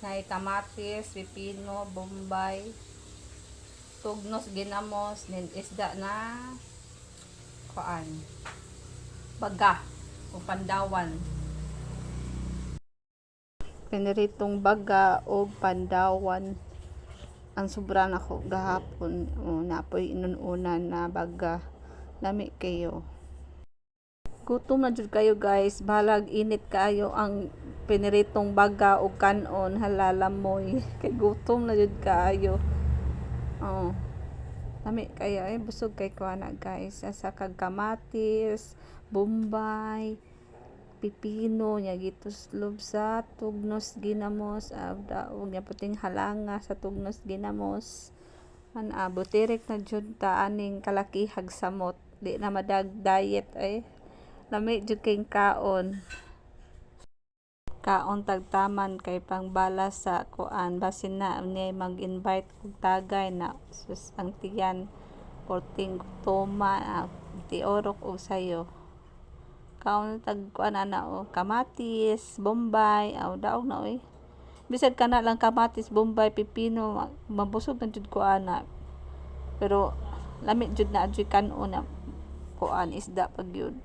Nay kamatis, pipino, bombay, tugnos, ginamos, nin isda na kuan, baga o pandawan. Piniritong baga o pandawan ang sobra nako gahapon. Napoy inununan na baga, lami kayo. Gutom na jud kayo guys, balag init kaayo ang piniritong baga o kanon, halalamoy. Kay gutom na jud kaayo. Oh. Lami kayo busog kay kuana guys. Asa kag kamatis, bombay, pipino nya gituslob sa tugnos ginamos, daog nya puting halanga sa tugnos ginamos. Botirik na jud ta aning kalakihag samot. Di na madag diet lami jud kay kaon. Kaon tagtaman kay pangbala sa kuan basin na ni mag-invite og tagay na sus ang tiyan porting toma tiorok og sayo. Kaon tag kuan ana kamatis, bombay, daog na bisag kana lang kamatis, bombay, pipino mabusog na jud ko ana. Pero lami jud na jud kanon na kuan isda pag yun.